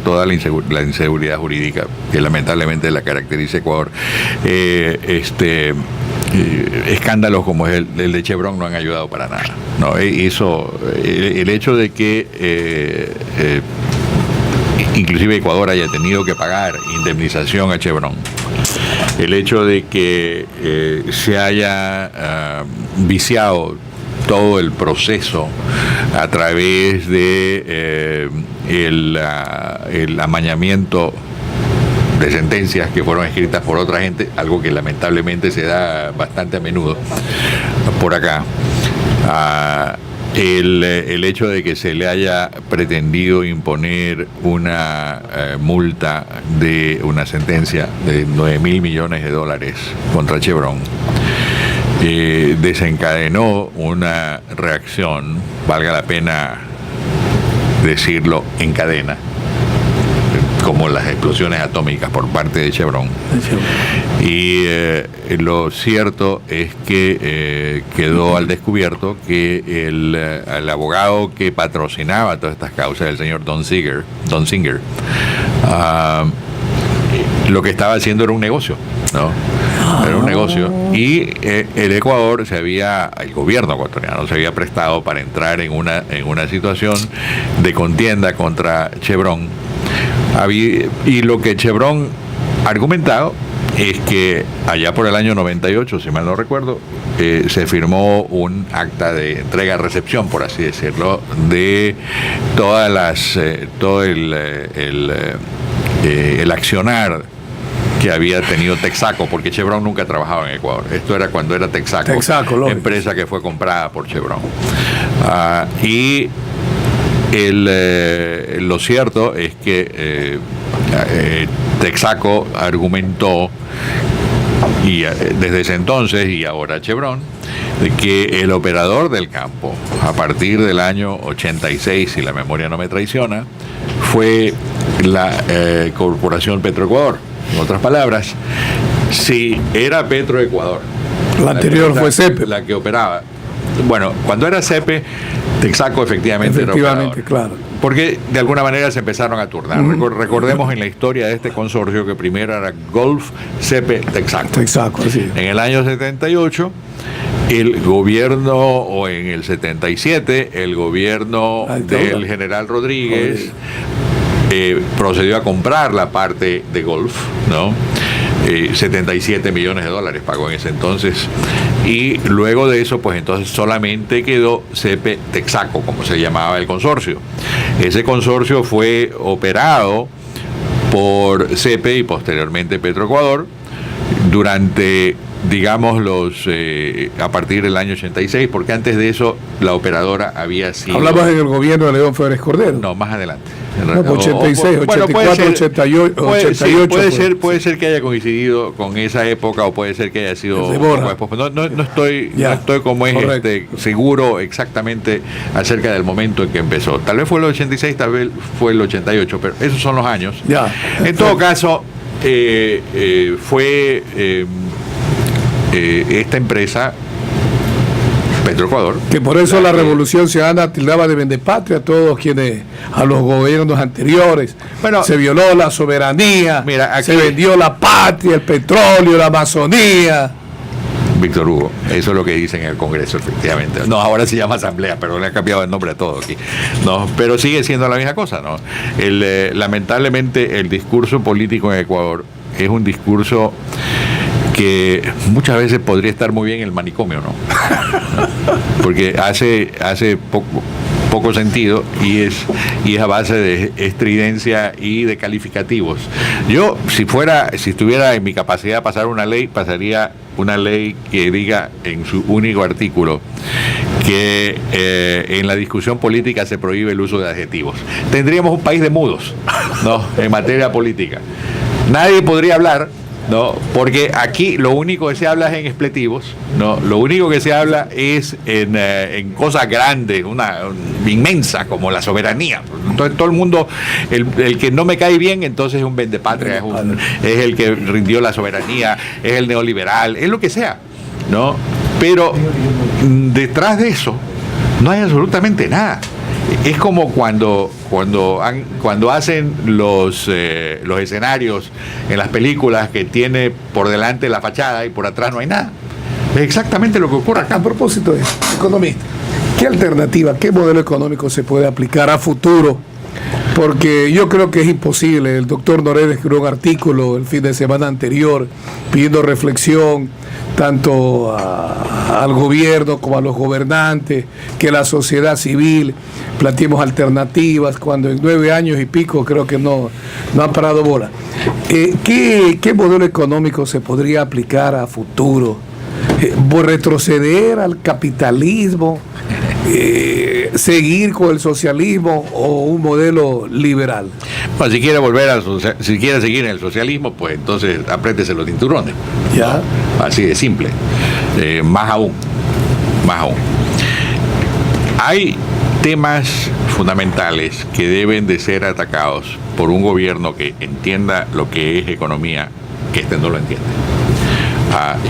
toda la inseguridad jurídica que lamentablemente la caracteriza Ecuador. Escándalos como el de Chevron no han ayudado para nada, ¿no? El hecho de que inclusive Ecuador haya tenido que pagar indemnización a Chevron, el hecho de que se haya viciado todo el proceso a través de el amañamiento de sentencias que fueron escritas por otra gente, algo que lamentablemente se da bastante a menudo por acá. El hecho de que se le haya pretendido imponer una multa de una sentencia de $9.000 millones contra Chevron desencadenó una reacción, valga la pena decirlo, en cadena, como las explosiones atómicas por parte de Chevron. Y lo cierto es que quedó al descubierto que el abogado que patrocinaba todas estas causas, el señor Don Singer, lo que estaba haciendo era un negocio, ¿no? Era un negocio. Y el gobierno ecuatoriano se había prestado para entrar en una situación de contienda contra Chevron. Y lo que Chevron ha argumentado es que allá por el año 98, si mal no recuerdo, se firmó un acta de entrega-recepción, por así decirlo, de todo el accionar que había tenido Texaco, porque Chevron nunca trabajaba en Ecuador. Esto era cuando era Texaco empresa que fue comprada por Chevron. Y lo cierto es que Texaco argumentó, y desde ese entonces y ahora Chevron, de que el operador del campo, a partir del año 86, si la memoria no me traiciona, fue la Corporación Petroecuador. En otras palabras, si era Petroecuador, la anterior fue CEPE, la que operaba. Bueno, cuando era CEPE, Texaco efectivamente era operador. Claro. Porque de alguna manera se empezaron a turnar. Recordemos en la historia de este consorcio que primero era Gulf, CEPE, Texaco. Texaco, sí. En el año 78, el gobierno, o en el 77, el gobierno del general Rodríguez procedió a comprar la parte de Gulf, ¿no? $77 millones pagó en ese entonces, y luego de eso pues entonces solamente quedó CEPE Texaco, como se llamaba el consorcio. Ese consorcio fue operado por CEPE y posteriormente Petroecuador durante, digamos, a partir del año 86, porque antes de eso la operadora había sido... ¿Hablabas en el gobierno de León Febres Cordero? No, más adelante. No, 86, 84, 88. Puede ser que haya coincidido con esa época, o puede ser que haya sido después. No estoy como seguro exactamente acerca del momento en que empezó. Tal vez fue el 86, tal vez fue el 88, pero esos son los años. En todo caso, fue esta empresa Petroecuador, que por eso la Revolución Ciudadana tildaba de vendepatria a todos quienes, a los gobiernos anteriores. Bueno, se violó la soberanía, se vendió la patria, el petróleo, la Amazonía. Víctor Hugo, eso es lo que dicen en el Congreso, efectivamente. No, ahora se llama Asamblea, pero le ha cambiado el nombre a todo aquí. No, pero sigue siendo la misma cosa, ¿no? Lamentablemente el discurso político en Ecuador es un discurso que muchas veces podría estar muy bien en el manicomio, ¿no? Porque hace poco sentido y es a base de estridencia y de calificativos. Yo, si estuviera en mi capacidad de pasar una ley, pasaría una ley que diga en su único artículo que en la discusión política se prohíbe el uso de adjetivos. Tendríamos un país de mudos, ¿no? En materia política. Nadie podría hablar, ¿no? Porque aquí lo único que se habla es en expletivos, ¿no? Lo único que se habla es en cosas grandes, una inmensa, como la soberanía. Entonces todo el mundo, el que no me cae bien, entonces es un vendepatria, es el que rindió la soberanía, es el neoliberal, es lo que sea, ¿no? Pero detrás de eso no hay absolutamente nada. Es como cuando hacen los escenarios en las películas, que tiene por delante la fachada y por atrás no hay nada. Es exactamente lo que ocurre acá. A propósito de economista, ¿qué alternativa, qué modelo económico se puede aplicar a futuro? Porque yo creo que es imposible. El doctor Norén escribió un artículo el fin de semana anterior pidiendo reflexión tanto al gobierno como a los gobernantes, que la sociedad civil planteemos alternativas, cuando en 9 años y pico creo que no han parado bola. ¿Qué modelo económico se podría aplicar a futuro? ¿Retroceder al capitalismo? ¿Seguir con el socialismo o un modelo liberal? Bueno, si quiere seguir en el socialismo, pues entonces apriétese los cinturones. Ya. Así de simple. Más aún. Hay temas fundamentales que deben de ser atacados por un gobierno que entienda lo que es economía, que no lo entiende,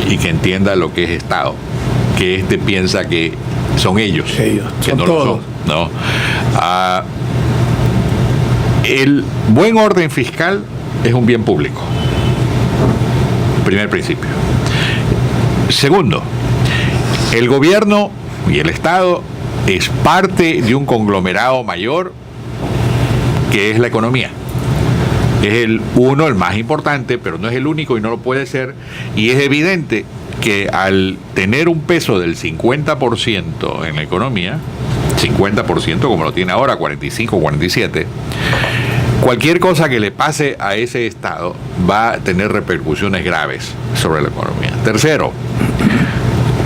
y que entienda lo que es Estado, que piensa que son ellos, que son no todos. lo son, ¿no? El buen orden fiscal es un bien público. Primer principio. Segundo, el gobierno y el Estado es parte de un conglomerado mayor que es la economía. Es el más importante, pero no es el único y no lo puede ser. Y es evidente que al tener un peso del 50% en la economía, 50% como lo tiene ahora, 45, 47, cualquier cosa que le pase a ese Estado va a tener repercusiones graves sobre la economía. Tercero,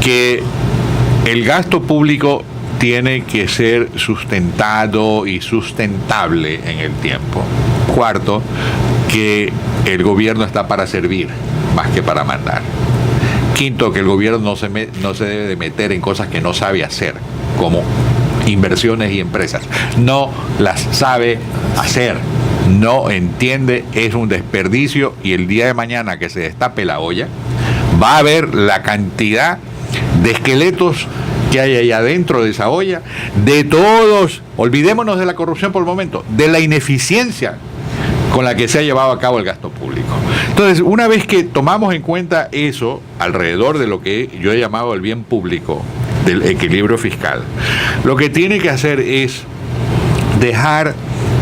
que el gasto público tiene que ser sustentado y sustentable en el tiempo. Cuarto, que el gobierno está para servir más que para mandar. Quinto, que el gobierno no se debe de meter en cosas que no sabe hacer, como inversiones y empresas. No las sabe hacer, no entiende, es un desperdicio, y el día de mañana que se destape la olla, va a haber la cantidad de esqueletos que hay allá dentro de esa olla, de todos, olvidémonos de la corrupción por el momento, de la ineficiencia con la que se ha llevado a cabo el gasto público. Entonces, una vez que tomamos en cuenta eso alrededor de lo que yo he llamado el bien público, del equilibrio fiscal, lo que tiene que hacer es dejar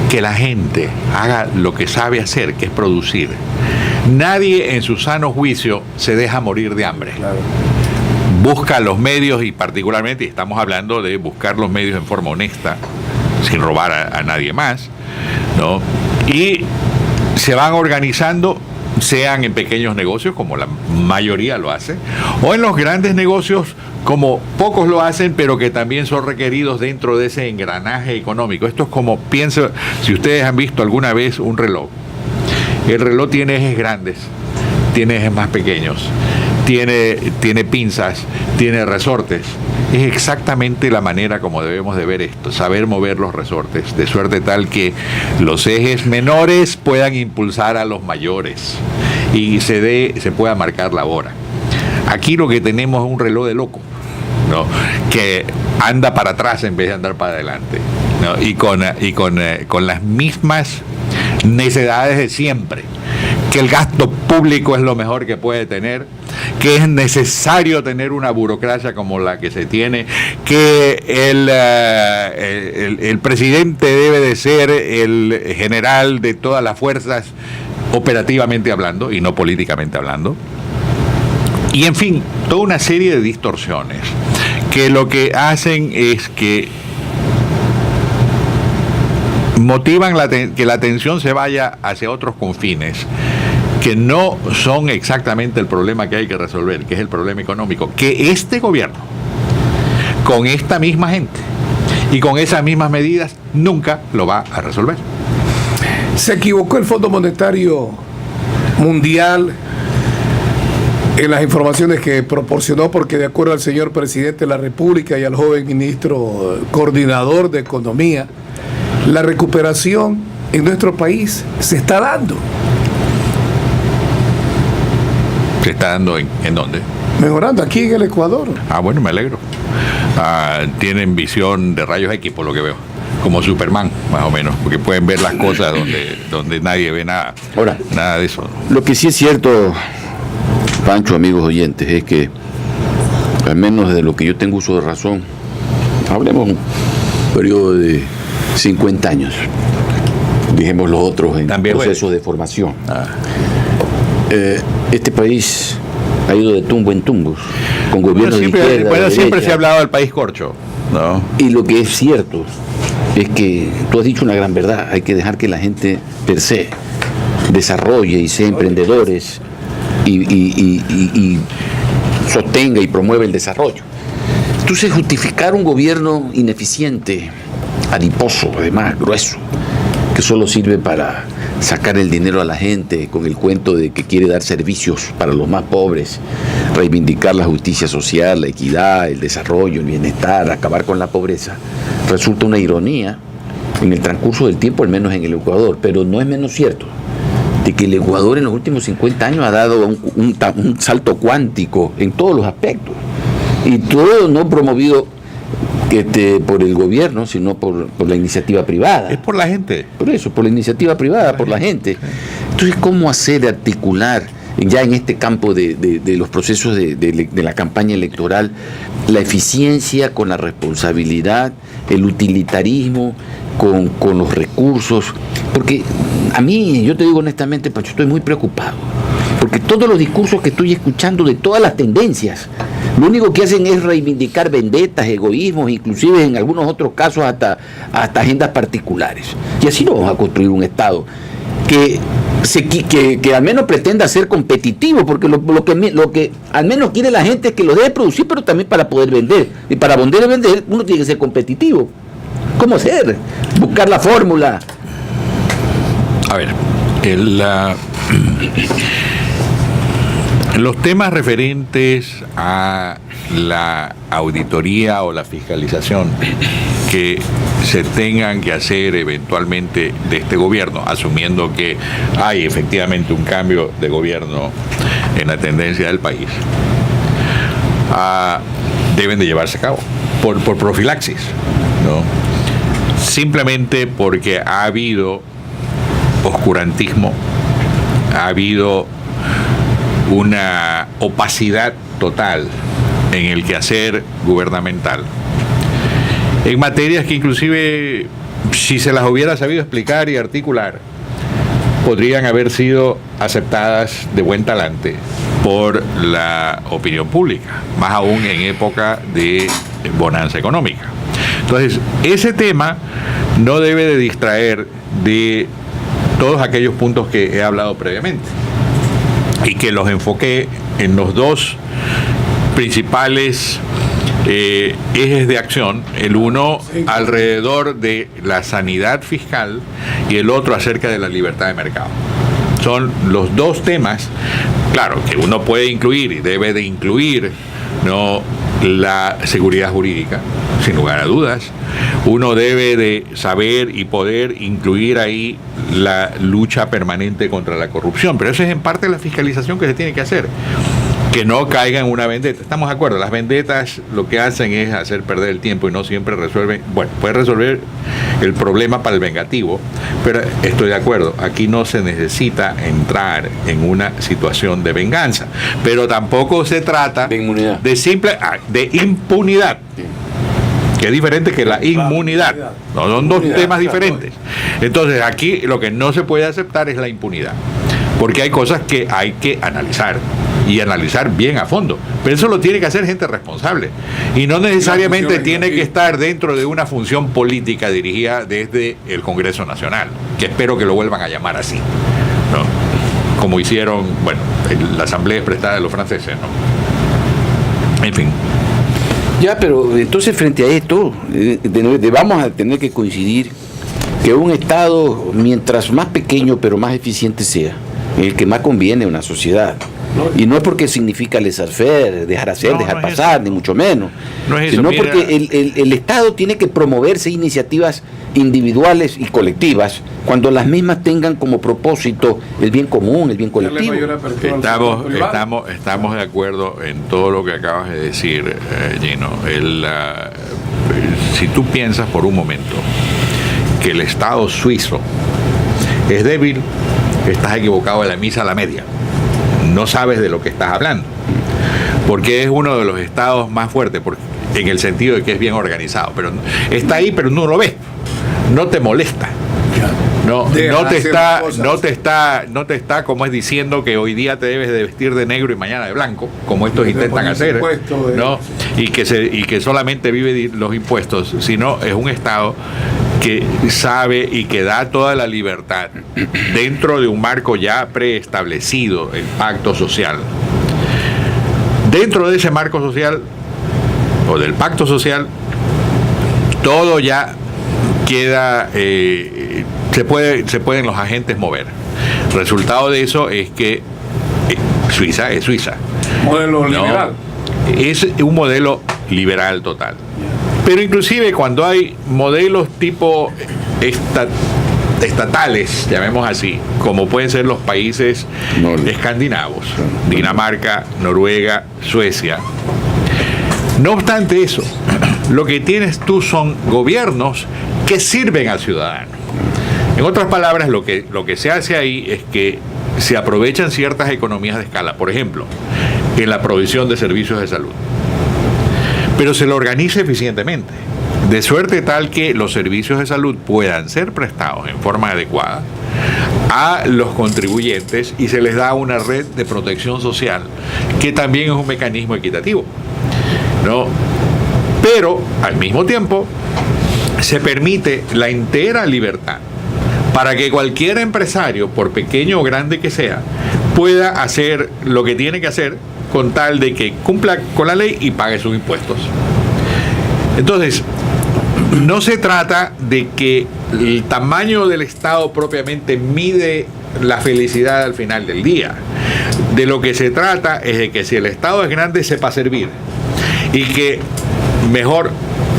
que la gente haga lo que sabe hacer, que es producir. Nadie en su sano juicio se deja morir de hambre. Claro. Busca los medios, y particularmente estamos hablando de buscar los medios en forma honesta, sin robar a nadie más, ¿no? Y se van organizando, sean en pequeños negocios, como la mayoría lo hace, o en los grandes negocios, como pocos lo hacen, pero que también son requeridos dentro de ese engranaje económico. Esto es como, si ustedes han visto alguna vez un reloj, el reloj tiene ejes grandes, tiene ejes más pequeños, tiene pinzas, tiene resortes. Es exactamente la manera como debemos de ver esto, saber mover los resortes, de suerte tal que los ejes menores puedan impulsar a los mayores y se pueda marcar la hora. Aquí lo que tenemos es un reloj de loco, ¿no? Que anda para atrás en vez de andar para adelante, ¿no? Y con las mismas necedades de siempre, que el gasto público es lo mejor que puede tener, que es necesario tener una burocracia como la que se tiene, que el presidente debe de ser el general de todas las fuerzas, operativamente hablando y no políticamente hablando, y en fin, toda una serie de distorsiones que lo que hacen es que motivan que la atención se vaya hacia otros confines que no son exactamente el problema que hay que resolver, que es el problema económico, que este gobierno, con esta misma gente y con esas mismas medidas, nunca lo va a resolver. ¿Se equivocó el Fondo Monetario Mundial en las informaciones que proporcionó? Porque de acuerdo al señor presidente de la República y al joven ministro coordinador de Economía, la recuperación en nuestro país se está dando. ¿Se está dando en dónde? Mejorando aquí en el Ecuador. Bueno, me alegro. Tienen visión de rayos X, por lo que veo. como Superman, más o menos, porque pueden ver las cosas donde nadie ve nada. Ahora, nada de eso. Lo que sí es cierto, Pancho, amigos oyentes, es que, al menos de lo que yo tengo uso de razón, hablemos un periodo de 50 años, dijimos los otros en procesos de formación. Este país ha ido de tumbo en tumbos, con gobiernos de izquierda, siempre se ha hablado del país corcho, ¿no? Y lo que es cierto es que tú has dicho una gran verdad, hay que dejar que la gente per se desarrolle y sea emprendedores y sostenga y promueva el desarrollo. Entonces, justificar un gobierno ineficiente, adiposo, además grueso, que solo sirve para sacar el dinero a la gente con el cuento de que quiere dar servicios para los más pobres, reivindicar la justicia social, la equidad, el desarrollo, el bienestar, acabar con la pobreza, resulta una ironía en el transcurso del tiempo, al menos en el Ecuador, pero no es menos cierto de que el Ecuador en los últimos 50 años ha dado un salto cuántico en todos los aspectos, y todo no promovido por el gobierno, sino por la iniciativa privada. Es por la gente. Por eso, por la iniciativa privada, por la gente. Entonces, ¿cómo hacer articular ya en este campo de los procesos de la campaña electoral la eficiencia con la responsabilidad, el utilitarismo con los recursos? Porque a mí, yo te digo honestamente, Pacho, estoy muy preocupado, porque todos los discursos que estoy escuchando de todas las tendencias, lo único que hacen es reivindicar vendetas, egoísmos, inclusive en algunos otros casos hasta agendas particulares. Y así no vamos a construir un Estado que al menos pretenda ser competitivo, porque lo que al menos quiere la gente es que lo deje producir, pero también para poder vender. Y para poder vender uno tiene que ser competitivo. ¿Cómo hacer? Buscar la fórmula. A ver, los temas referentes a la auditoría o la fiscalización que se tengan que hacer eventualmente de este gobierno, asumiendo que hay efectivamente un cambio de gobierno en la tendencia del país, deben de llevarse a cabo por profilaxis, ¿no? Simplemente porque ha habido oscurantismo, ha habido una opacidad total en el quehacer gubernamental, en materias que inclusive, si se las hubiera sabido explicar y articular, podrían haber sido aceptadas de buen talante por la opinión pública, más aún en época de bonanza económica. Entonces, ese tema no debe de distraer de todos aquellos puntos que he hablado previamente, y que los enfoqué en los dos principales ejes de acción, el uno alrededor de la sanidad fiscal y el otro acerca de la libertad de mercado. Son los dos temas, claro, que uno puede incluir y debe de incluir, ¿no?, la seguridad jurídica, sin lugar a dudas. Uno debe de saber y poder incluir ahí la lucha permanente contra la corrupción, pero eso es en parte la fiscalización que se tiene que hacer, que no caiga en una vendetta. Estamos de acuerdo, las vendetas lo que hacen es hacer perder el tiempo y no siempre resuelven, bueno, puede resolver el problema para el vengativo, pero estoy de acuerdo, aquí no se necesita entrar en una situación de venganza, pero tampoco se trata de simple de impunidad, que es diferente que la inmunidad. No, son dos temas diferentes. Entonces, aquí lo que no se puede aceptar es la impunidad, porque hay cosas que hay que analizar y analizar bien a fondo, pero eso lo tiene que hacer gente responsable y no necesariamente tiene que estar dentro de una función política dirigida desde el Congreso Nacional, que espero que lo vuelvan a llamar así, ¿no?, como hicieron, bueno, la Asamblea Prestada de los franceses, ¿no? En fin. Ya, pero entonces frente a esto, vamos a tener que coincidir que un Estado, mientras más pequeño pero más eficiente sea, el que más conviene a una sociedad. Y no es porque significa laissez-faire, dejar hacer, dejar pasar, ni mucho menos, sino porque el Estado tiene que promoverse iniciativas individuales y colectivas cuando las mismas tengan como propósito el bien común, el bien colectivo. Estamos de acuerdo en todo lo que acabas de decir, Gino. si tú piensas por un momento que el Estado suizo es débil, estás equivocado de la misa a la media. No sabes de lo que estás hablando. Porque es uno de los estados más fuertes, en el sentido de que es bien organizado. Pero está ahí, pero no lo ves. No te molesta. No te está como es diciendo que hoy día te debes de vestir de negro y mañana de blanco, como estos intentan hacer, ¿no? Y que solamente vive los impuestos, sino es un Estado que sabe y que da toda la libertad dentro de un marco ya preestablecido, el pacto social. Dentro de ese marco social o del pacto social, todo ya queda, se pueden los agentes mover. El resultado de eso es que Suiza es Suiza. Modelo liberal. Es un modelo liberal total. Pero inclusive cuando hay modelos tipo estatales, llamemos así, como pueden ser los países escandinavos, Dinamarca, Noruega, Suecia. No obstante eso, lo que tienes tú son gobiernos que sirven al ciudadano. En otras palabras, lo que se hace ahí es que se aprovechan ciertas economías de escala, por ejemplo, en la provisión de servicios de salud. Pero se lo organiza eficientemente, de suerte tal que los servicios de salud puedan ser prestados en forma adecuada a los contribuyentes y se les da una red de protección social que también es un mecanismo equitativo, ¿no? Pero al mismo tiempo se permite la entera libertad para que cualquier empresario, por pequeño o grande que sea, pueda hacer lo que tiene que hacer con tal de que cumpla con la ley y pague sus impuestos. Entonces, no se trata de que el tamaño del Estado propiamente mide la felicidad al final del día. De lo que se trata es de que si el Estado es grande, sepa servir. Y que mejor,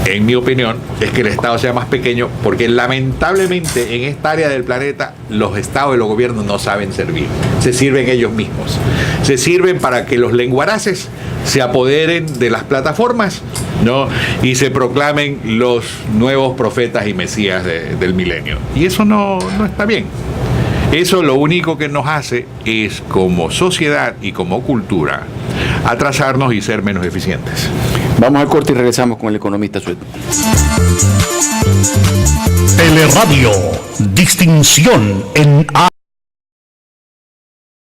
en mi opinión, es que el Estado sea más pequeño, porque lamentablemente en esta área del planeta los Estados y los gobiernos no saben servir. Se sirven ellos mismos. Se sirven para que los lenguaraces se apoderen de las plataformas, ¿no? Y se proclamen los nuevos profetas y mesías del milenio. Y eso no está bien. Eso lo único que nos hace es, como sociedad y como cultura, atrasarnos y ser menos eficientes. Vamos al corte y regresamos con el economista sueco. Teleradio, distinción en